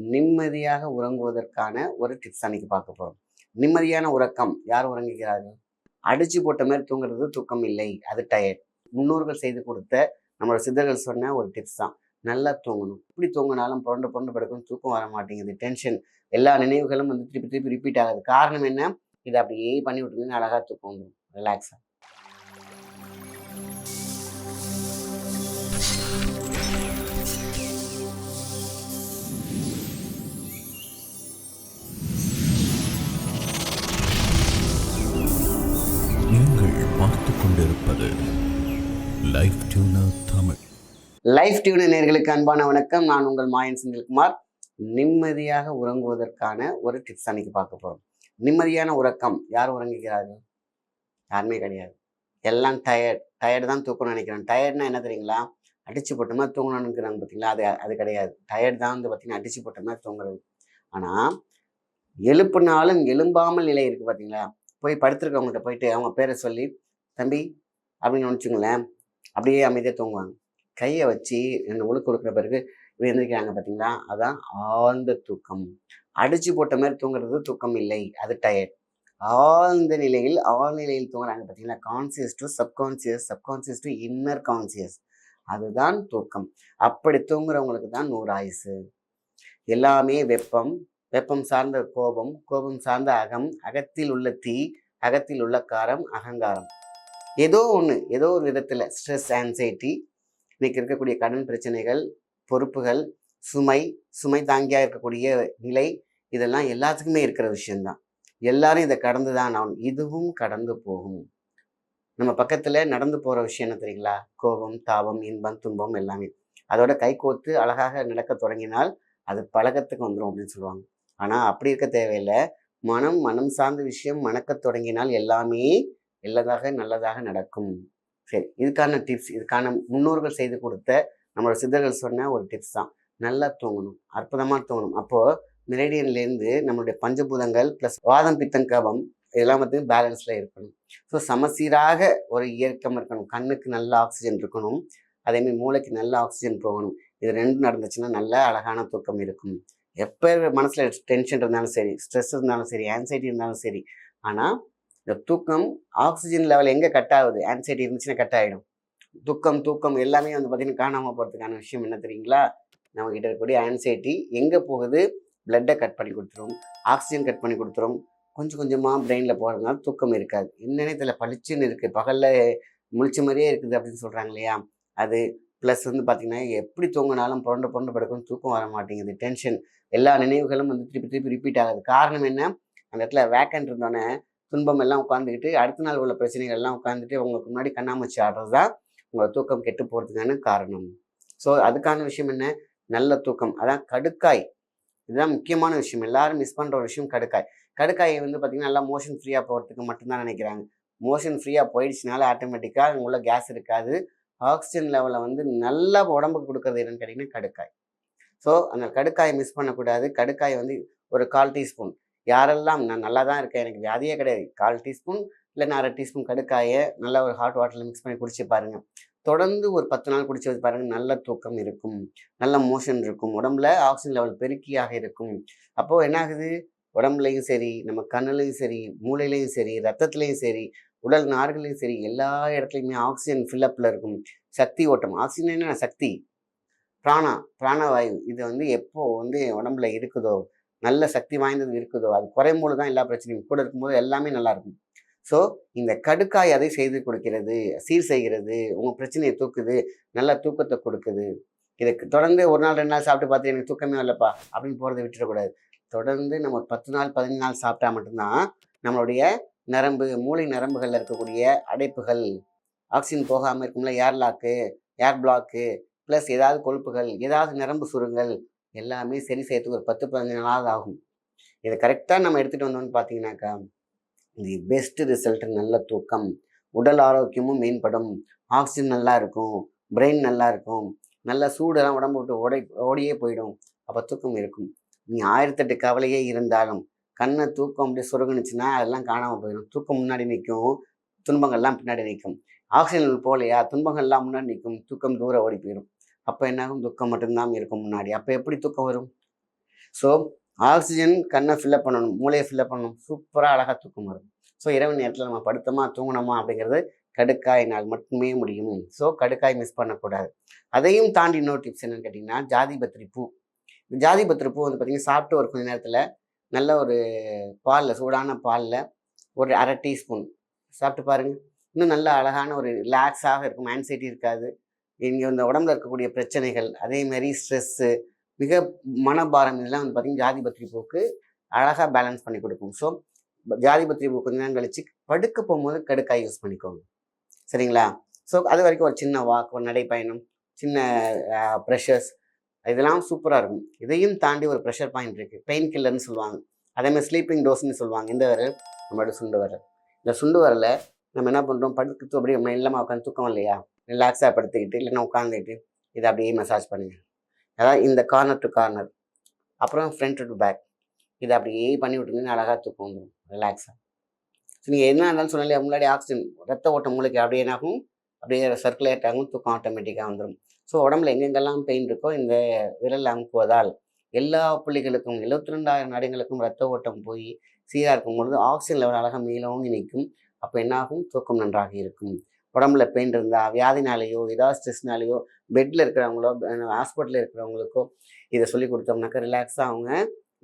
நிம்மதியாக உறங்குவதற்கான ஒரு டிப்ஸ் அன்னைக்கு பார்க்க போறோம். நிம்மதியான உறக்கம் யார் உறங்குகிறார்கள்? அடிச்சு போட்ட மாதிரி தூங்குறது தூக்கம் இல்லை, அது டயர்ட். முன்னோர்கள் செய்து கொடுத்த நம்மளோட சித்தர்கள் சொன்ன ஒரு டிப்ஸ் தான். நல்லா தூங்கணும். இப்படி தூங்கினாலும் புரண்டு புரண்டு படுக்கணும், தூக்கம் வர மாட்டேங்குது, டென்ஷன், எல்லா நினைவுகளும் வந்து திருப்பி திருப்பி ரிப்பீட் ஆகுது. காரணம் என்ன? இதை அப்படியே பண்ணி விட்டுருந்தீங்கன்னா அழகா தூக்கம் வந்துடும், ரிலாக்ஸா. நீங்கள் பார்த்து கொண்டிருப்பது life tuner Tamil. Life tuner நேயர்களுக்கு அன்பான வணக்கம். நான் உங்கள் மாயன் செந்தில்குமார். நிம்மதியாக உறங்குவதற்கான ஒரு டிப்ஸ் அன்னைக்கு பார்க்க போறோம். நிம்மதியான உறக்கம் யார் உறங்குகிறார்கள்? யாருமே கிடையாது. எல்லாம் டயர்டு தான் தூக்கணும்னு நினைக்கிறேன். டயர்ட்னா என்ன தெரியுங்களா? அடிச்சு போட்ட மாதிரி தூங்கணும்னுங்கிறாங்க பார்த்தீங்களா? அது கிடையாது. டயர்டு தான் வந்து பார்த்தீங்கன்னா அடிச்சு போட்ட மாதிரி தூங்குறது. ஆனால் எழுப்புனாலும் எழும்பாமல் நிலை இருக்குது பார்த்தீங்களா? போய் படுத்துருக்கவங்கள்ட்ட போயிட்டு அவங்க பேரை சொல்லி தம்பி அப்படின்னு நினச்சிங்களேன், அப்படியே அமைதியாக தூங்குவாங்க. கையை வச்சு என்ன ஒழுக்க கொடுக்குற பிறகு இப்படி எழுந்திரிக்கிறாங்க பார்த்தீங்களா? அதான் ஆழ்ந்த தூக்கம். அடிச்சு போட்ட மாதிரி தூங்குறது தூக்கம் இல்லை, அது டயர்ட். ஆழ்ந்த நிலையில் ஆழ்நிலையில் தூங்குறாங்க பார்த்தீங்களா? Conscious to subconscious, subconscious to inner conscious, அதுதான் தூக்கம். அப்படி தூங்குறவங்களுக்கு தான் 100 ஆயுசு. எல்லாமே வெப்பம், வெப்பம் சார்ந்த கோபம், கோபம் சார்ந்த அகம், அகத்தில் உள்ள தீ, அகத்தில் உள்ள காரம், அகங்காரம். ஏதோ ஒன்று, ஏதோ ஒரு விதத்தில் ஸ்ட்ரெஸ், ஆன்சைட்டி, இன்னைக்கு இருக்கக்கூடிய கடன் பிரச்சனைகள், பொறுப்புகள், சுமை தாங்கியாக இருக்கக்கூடிய நிலை, இதெல்லாம் எல்லாத்துக்குமே இருக்கிற விஷயம்தான். எல்லாரும் இதை கடந்து தான் ஆகணும். இதுவும் கடந்து போகும். நம்ம பக்கத்தில் நடந்து போகிற விஷயம் என்ன தெரியுங்களா? கோபம், தாபம், இன்பம், துன்பம் எல்லாமே. அதோட கை கோர்த்து அழகாக நடக்க தொடங்கினால் அது பழக்கத்துக்கு வந்துடும் அப்படின்னு சொல்லுவாங்க. ஆனால் அப்படி இருக்க தேவையில்லை. மனம் சார்ந்த விஷயம் மணக்க தொடங்கினால் எல்லாமே நல்லதாக நடக்கும். சரி, இதுக்கான டிப்ஸ், இதுக்கான முன்னோர்கள் செய்து கொடுத்த நம்மளோட சித்தர்கள் சொன்ன ஒரு டிப்ஸ் தான். நல்லா தூங்கணும், அற்புதமாக தூங்கணும். அப்போது மெரிடியன்லேருந்து நம்மளுடைய பஞ்சபூதங்கள் ப்ளஸ் வாதம், பித்தம், கபம் இதெல்லாம் வந்து பேலன்ஸில் இருக்கணும். ஸோ சமசீராக ஒரு இயக்கம் இருக்கணும். கண்ணுக்கு நல்ல ஆக்சிஜன் இருக்கணும், அதேமாதிரி மூளைக்கு நல்ல ஆக்சிஜன் போகணும். இது ரெண்டும் நடந்துச்சுன்னா நல்ல அழகான தூக்கம் இருக்கும். எப்போ மனசில் டென்ஷன் இருந்தாலும் சரி, ஸ்ட்ரெஸ் இருந்தாலும் சரி, ஆன்சைட்டி இருந்தாலும் சரி, ஆனால் இந்த தூக்கம் ஆக்சிஜன் லெவல் எங்கே கட் ஆகுது? ஆன்சைட்டி இருந்துச்சுன்னா கட் ஆகிடும். தூக்கம் எல்லாமே வந்து பார்த்திங்கன்னா காணாமல் போகிறதுக்கான விஷயம் என்ன தெரியுங்களா? நம்மக்கிட்ட இருக்கக்கூடிய ஆன்சைட்டி எங்கே போகுது? பிளட்டை கட் பண்ணி கொடுத்துரும், ஆக்சிஜன் கட் பண்ணி கொடுத்துரும். கொஞ்சம் கொஞ்சமாக பிரெயினில் போகிறதுனால தூக்கம் இருக்காது. என்னன்னே தெரியல, பளிச்சுன்னு இருக்குது, பகலில் முழிச்ச மாதிரியே இருக்குது அப்படின்னு சொல்கிறாங்க இல்லையா? அது ப்ளஸ் வந்து பார்த்திங்கன்னா எப்படி தூங்கினாலும் புரண்டு புரண்டு படுக்கணும், தூக்கம் வர மாட்டேங்குது, டென்ஷன், எல்லா நினைவுகளும் வந்து திருப்பி திருப்பி ரிப்பீட் ஆகுது. காரணம் என்ன? அந்த இடத்துல வேக்கண்ட் இருந்தோடனே துன்பம் எல்லாம் உட்காந்துக்கிட்டு அடுத்த நாள் உள்ள பிரச்சனைகள் எல்லாம் உட்காந்துட்டு உங்களுக்கு முன்னாடி கண்ணாமூச்சி ஆடுறது தான் உங்கள் தூக்கம் கெட்டு போகிறதுக்கான காரணம். ஸோ அதுக்கான விஷயம் என்ன? நல்ல தூக்கம். அதான் கடுக்காய், இதுதான் முக்கியமான விஷயம். எல்லாரும் மிஸ் பண்ணுற ஒரு விஷயம் கடுக்காய். கடுக்காயை வந்து பார்த்திங்கன்னா நல்லா மோஷன் ஃப்ரீயாக போகிறதுக்கு மட்டும்தான் நினைக்கிறாங்க. மோஷன் ஃப்ரீயாக போயிடுச்சுனால ஆட்டோமேட்டிக்காக அங்கே உள்ள கேஸ் இருக்காது. ஆக்சிஜன் லெவலில் வந்து நல்லா உடம்புக்கு கொடுக்குறது என்னன்னு கேட்டிங்கன்னா கடுக்காய். ஸோ அந்த கடுக்காயை மிஸ் பண்ணக்கூடாது. கடுக்காய் வந்து ஒரு 1/4 டீஸ்பூன், யாரெல்லாம் நான் நல்லா தான் இருக்கேன், எனக்கு வியாதியே கிடையாது, 1/4 டீஸ்பூன் இல்லைன்னா 1/2 டீஸ்பூன் கடுக்காயை நல்லா ஒரு ஹாட் வாட்டரில் மிக்ஸ் பண்ணி குடிச்சு பாருங்கள். தொடர்ந்து ஒரு 10 நாள் குடிச்சு வச்சு பாருங்கள், நல்ல தூக்கம் இருக்கும், நல்ல மோஷன் இருக்கும், உடம்புல ஆக்சிஜன் லெவல் பெருக்கியாக இருக்கும். அப்போது என்ன ஆகுது? உடம்புலையும் சரி, நம்ம கண்ணுலையும் சரி, மூளையிலையும் சரி, ரத்தத்துலையும் சரி, உடல் நார்களையும் சரி, எல்லா இடத்துலையுமே ஆக்சிஜன் ஃபில்லப்பில் இருக்கும். சக்தி ஓட்டம், ஆக்சிஜன் என்ன? சக்தி, பிராணவாயு. இது வந்து எப்போ வந்து உடம்புல இருக்குதோ, நல்ல சக்தி வாய்ந்தது இருக்குதோ, அது குறையும் போது தான் எல்லா பிரச்சனையும், கூட இருக்கும்போது எல்லாமே நல்லா இருக்கும். ஸோ இந்த கடுக்காய் அதை செய்து கொடுக்கிறது, சீர் செய்கிறது, உங்கள் பிரச்சனையை தூக்குது, நல்ல தூக்கத்தை கொடுக்குது. இதுக்கு தொடர்ந்து 1 நாள் 2 நாள் சாப்பிட்டு பார்த்து எனக்கு தூக்கமே இல்லைப்பா அப்படின்னு போகிறத விட்டுறக்கூடாது. தொடர்ந்து நம்ம 10 நாள் 15 நாள் சாப்பிட்டா மட்டும்தான் நம்மளுடைய நரம்பு, மூளை நரம்புகளில் இருக்கக்கூடிய அடைப்புகள், ஆக்சிஜன் போகாமல் இருக்கும்ல, ஏர் பிளாக்கு ப்ளஸ் ஏதாவது கொழுப்புகள், ஏதாவது நரம்பு சுருங்கள் எல்லாமே சரி செய்யறதுக்கு ஒரு 10-15 நாளாவது ஆகும். இதை கரெக்டாக நம்ம எடுத்துகிட்டு வந்தோம்னு பார்த்தீங்கன்னாக்கா தி பெஸ்ட் ரிசல்ட் நல்ல தூக்கம். உடல் ஆரோக்கியமும் மேம்படும், ஆக்சிஜன் நல்லா இருக்கும், பிரெயின் நல்லா இருக்கும், நல்ல சூடெல்லாம் உடம்பு விட்டு ஓடியே போயிடும். அப்போ தூக்கம் இருக்கும். நீ 1008 கவலையே இருந்தாலும் கண்ணை தூக்கம் அப்படியே சுருங்குனுச்சுன்னா அதெல்லாம் காணாமல் போயிடும். தூக்கம் முன்னாடி நிற்கும், துன்பங்கள்லாம் பின்னாடி நிற்கும். ஆக்சிஜன் போகலையா, துன்பங்கள்லாம் முன்னாடி நிற்கும், தூக்கம் தூரம் ஓடி போயிடும். அப்போ என்னாகும்? துக்கம் மட்டும்தான் இருக்கும் முன்னாடி. அப்போ எப்படி தூக்கம் வரும்? ஸோ ஆக்சிஜன் கண்ணை ஃபில்லப் பண்ணணும், மூளையை ஃபில்லப் பண்ணணும், சூப்பராக அழகாக தூக்கம் வரும். ஸோ இரவு நேரத்தில் நம்ம படுத்தோமா தூங்கணுமா அப்படிங்கிறது கடுக்காயினால் மட்டுமே முடியும். ஸோ கடுக்காய் மிஸ் பண்ணக்கூடாது. அதையும் தாண்டி இன்னொரு டிப்ஸ் என்னன்னு கேட்டிங்கன்னா, ஜாதிபத்திரி பூ. ஜாதிபத்திரி பூ வந்து பார்த்திங்கன்னா சாப்பிட்டு ஒரு கொஞ்ச நேரத்தில் நல்ல ஒரு பாலில், சூடான பாலில் ஒரு 1/2 டீஸ்பூன் சாப்பிட்டு பாருங்கள். இன்னும் நல்ல அழகான ஒரு ரிலாக்ஸாக இருக்கும், ஆன்சைட்டி இருக்காது. இங்கே இந்த உடம்புல இருக்கக்கூடிய பிரச்சனைகள், அதேமாரி ஸ்ட்ரெஸ்ஸு, மிக மனபாரம், இதெல்லாம் வந்து பார்த்திங்கன்னா ஜாதிபத்திரி பூவுக்கு அழகாக பேலன்ஸ் பண்ணி கொடுக்கும். ஸோ ஜாதிபத்திரி பூ கொஞ்ச நேரம் கழிச்சு படுக்க போகும்போது கடுக்காய் யூஸ் பண்ணிக்கோங்க, சரிங்களா? ஸோ அது வரைக்கும் ஒரு சின்ன வாக், ஒரு நடைப்பயணம், சின்ன ப்ரெஷர்ஸ், இதெல்லாம் சூப்பராக இருக்கும். இதையும் தாண்டி ஒரு ப்ரெஷர் பாயிண்ட் இருக்குது, பெயின் கில்லர்னு சொல்லுவாங்க. அதேமாதிரி ஸ்லீப்பிங் டோஸ்ன்னு சொல்லுவாங்க. இந்த விரல் நம்மளோட சுண்டு விரல். இந்த சுண்டு விரலை நம்ம என்ன பண்ணுறோம், படுத்து அப்படியே இல்லாமல் உட்காந்து தூக்கம் இல்லையா, ரிலாக்ஸாக படுத்துக்கிட்டு இல்லைன்னா உட்காந்துக்கிட்டு இதை அப்படியே மசாஜ் பண்ணுங்க. அதாவது இந்த கார்னர் டு கார்னர், அப்புறம் ஃப்ரண்ட் டு பேக், இதை அப்படியே பண்ணி விட்டுருந்தீங்கன்னா அழகாக தூக்கம் வந்துடும், ரிலாக்ஸாக. ஸோ நீங்கள் என்ன இருந்தாலும் சொன்னாலே முன்னாடி ஆக்சிஜன் ரத்த ஓட்டம் மூளைக்கு அப்படியே என்னாகும், அப்படியே சர்க்குலேட் ஆகும், தூக்கம் ஆட்டோமேட்டிக்காக வந்துடும். ஸோ உடம்புல எங்கெங்கெல்லாம் பெயின் இருக்கோ இந்த விரல் அமுக்குவதால் எல்லா புள்ளிகளுக்கும் 72,000 நாடுகளுக்கும் ரத்த ஓட்டம் போய் சீராக இருக்கும் பொழுது ஆக்சிஜன் லெவல் அழகாக மேலோங்கி நிற்கும். அப்போ என்னாகும், தூக்கம் நன்றாக இருக்கும். உடம்புல பெயின் இருந்தால், வியாதினாலேயோ ஏதாவது ஸ்ட்ரெஸ்னாலேயோ, பெட்டில் இருக்கிறவங்களோ ஹாஸ்பிட்டலில் இருக்கிறவங்களுக்கோ இதை சொல்லி கொடுத்தோம்னாக்கா ரிலாக்ஸாக அவங்க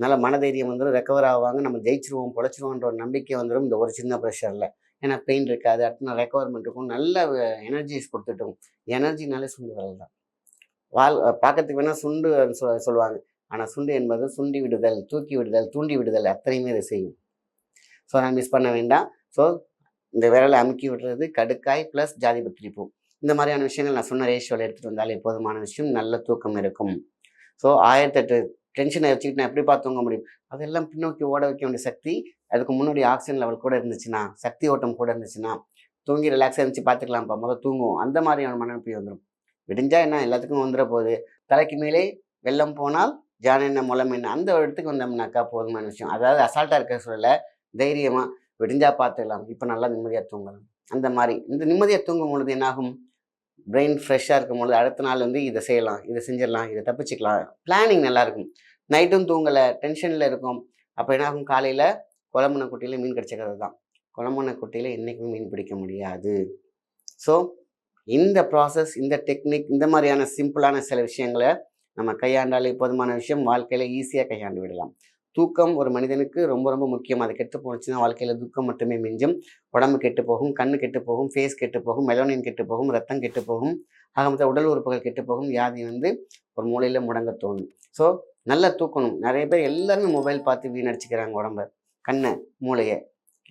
நல்ல மனதைரியம் வந்துடும், ரெக்கவர் ஆவாங்க. நம்ம ஜெயிச்சிருவோம், பொழைச்சிருவோன்ற ஒரு நம்பிக்கை வந்துடும் இந்த ஒரு சின்ன ப்ரெஷரில். ஏன்னா பெயின் இருக்காது, அடுத்த நாள் ரெக்கவர்மெண்ட் இருக்கும், நல்ல எனர்ஜிஸ் கொடுத்துட்டும். எனர்ஜினாலே சுண்டு விரல் தான். பார்க்கறதுக்கு வேணால் சுண்டு சொல்லுவாங்க, ஆனால் சுண்டு என்பது சுண்டி விடுதல், தூக்கி விடுதல், தூண்டி விடுதல் அத்தனையுமே இதை செய்யும். ஸோ நான் மிஸ் பண்ண வேண்டாம். ஸோ இந்த விரலை அமுக்கி விடுறது கடுக்காய் ப்ளஸ் ஜாதிபத்திரி பூ, இந்த மாதிரியான விஷயங்கள் நான் சொன்ன ரேஷியோவில் எடுத்துகிட்டு வந்தாலே போதுமான விஷயம், நல்ல தூக்கம் இருக்கும். ஸோ 1008 டென்ஷனை வச்சுக்கிட்டு நான் எப்படி பார்த்து தூங்க முடியும், அதெல்லாம் பின்னோக்கி ஓட வைக்க வேண்டிய சக்தி அதுக்கு முன்னாடி ஆக்சிஜன் லெவல் கூட இருந்துச்சுன்னா, சக்தி ஓட்டம் கூட இருந்துச்சுன்னா, தூங்கி ரிலாக்ஸாக இருந்துச்சு பார்த்துக்கலாம்ப்பா, முதல் தூங்குவோம், அந்த மாதிரியான மனநிலை வந்துடும். விடிஞ்சா என்ன எல்லாத்துக்கும் வந்துட போகுது, தலைக்கு மேலே வெள்ளம் போனால் ஜான் என்ன முளம் என்ன, அந்த இடத்துக்கு வந்தோம்னாக்கா போதுமான விஷயம். அதாவது அசால்ட்டாக இருக்க சூழல தைரியமாக விடிஞ்சா பார்த்துக்கலாம், இப்போ நல்லா நிம்மதியாக தூங்கலாம். அந்த மாதிரி இந்த நிம்மதியாக தூங்கும் பொழுது என்னாகும், பிரெயின் ஃப்ரெஷ்ஷாக இருக்கும் பொழுது அடுத்த நாள் வந்து இதை செய்யலாம், இதை செஞ்சிடலாம், இதை தப்பிச்சுக்கலாம், பிளானிங் நல்லாயிருக்கும். நைட்டும் தூங்கலை, டென்ஷனில் இருக்கும். அப்போ என்னாகும், காலையில் குழம்புன குட்டியில் மீன் கிடச்சிக்கிறது தான். குழம்புன குட்டியில் என்றைக்குமே மீன் பிடிக்க முடியாது. ஸோ இந்த ப்ராசஸ், இந்த டெக்னிக், இந்த மாதிரியான சிம்பிளான சில விஷயங்களை நம்ம கையாண்டாலே போதுமான விஷயம், வாழ்க்கையில் ஈஸியாக கையாண்டு விடலாம். தூக்கம் ஒரு மனிதனுக்கு ரொம்ப ரொம்ப முக்கியம். அது கெட்டு போச்சுன்னா வாழ்க்கையில் துக்கம் மட்டுமே மிஞ்சும். உடம்பு கெட்டு போகும், கண்ணு கெட்டு போகும், ஃபேஸ் கெட்டு போகும், மெலோனின் கெட்டு போகும், ரத்தம் கெட்டு போகும், ஆக மொத்தம் உடல் உறுப்புகள் கெட்டு போகும், வியாதி வந்து ஒரு மூலையில் முடங்க தோணும். ஸோ நல்லா தூக்கணும். நிறைய பேர் எல்லாருமே மொபைல் பார்த்து வீணடிச்சுக்கிறாங்க உடம்பை, கண்ணை, மூளையை,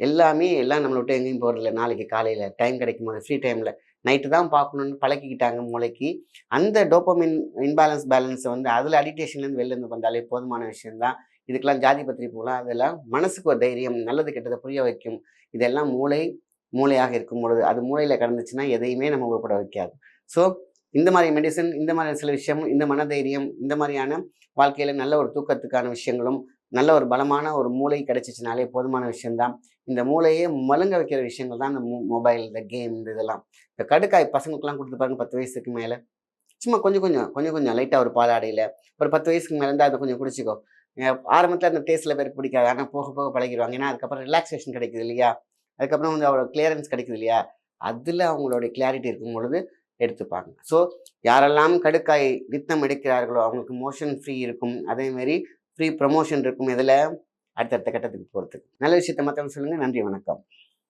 எல்லாம் நம்மளை விட்டு எங்கேயும் போகிறதில்ல. நாளைக்கு காலையில் டைம் கிடைக்கும் போது ஃப்ரீ டைமில் நைட்டு தான் பார்க்கணுன்னு பழக்கிக்கிட்டாங்க மூளைக்கு. அந்த டோப்பமின் பேலன்ஸை வந்து அதில் அடிக்டேஷன்லேருந்து வெளிலேருந்து வந்தாலே போதுமான விஷயம்தான். இதுக்கெல்லாம் ஜாதிபத்திரி பூலாம் அதெல்லாம் மனசுக்கு ஒரு தைரியம், நல்லது கெட்டதை புரிய வைக்கும். இதெல்லாம் மூளையாக இருக்கும் பொழுது அது மூளையில் கடந்துச்சுன்னா எதையுமே நம்ம உருப்பட வைக்காது. ஸோ இந்த மாதிரி மெடிசன், இந்த மாதிரி சில விஷயம், இந்த மனதைரியம், இந்த மாதிரியான வாழ்க்கையில் நல்ல ஒரு தூக்கத்துக்கான விஷயங்களும், நல்ல ஒரு பலமான ஒரு மூளை கிடைச்சிச்சுனாலே போதுமான விஷயம்தான். இந்த மூளையே மழுங்க வைக்கிற விஷயங்கள் தான் இந்த மொபைல், இந்த கேம், இந்த இதெல்லாம். இந்த கடுக்காய் பசங்களுக்குலாம் கொடுத்து பாருங்க, 10 வயசுக்கு மேலே சும்மா கொஞ்சம் கொஞ்சம் லைட்டாக ஒரு பாலாடையில் ஒரு 10 வயசுக்கு மேலே இருந்தால் அதை கொஞ்சம் குடிச்சிக்கோ. ஆரம்பத்தில் அந்த டேஸ்ட்டில் பேருக்கு பிடிக்காது, ஆனால் போக போக பழகிடுவாங்க. ஏன்னா அதுக்கப்புறம் ரிலாக்ஸேஷன் கிடைக்குது இல்லையா, அதுக்கப்புறம் வந்து அவரோட கிளியரன்ஸ் கிடைக்குது இல்லையா, அதில் அவங்களுடைய கிளாரிட்டி இருக்கும் பொழுது எடுத்துப்பாங்க. ஸோ யாரெல்லாம் கடுக்காய் நித்தம் எடுக்கிறார்களோ அவங்களுக்கு மோஷன் ஃப்ரீ இருக்கும், அதேமாரி ஃப்ரீ ப்ரமோஷன் இருக்கும். இதில் அடுத்தடுத்த கட்டத்துக்கு போகிறதுக்கு நல்ல விஷயத்தை மற்றவங்க சொல்லுங்கள். நன்றி, வணக்கம்.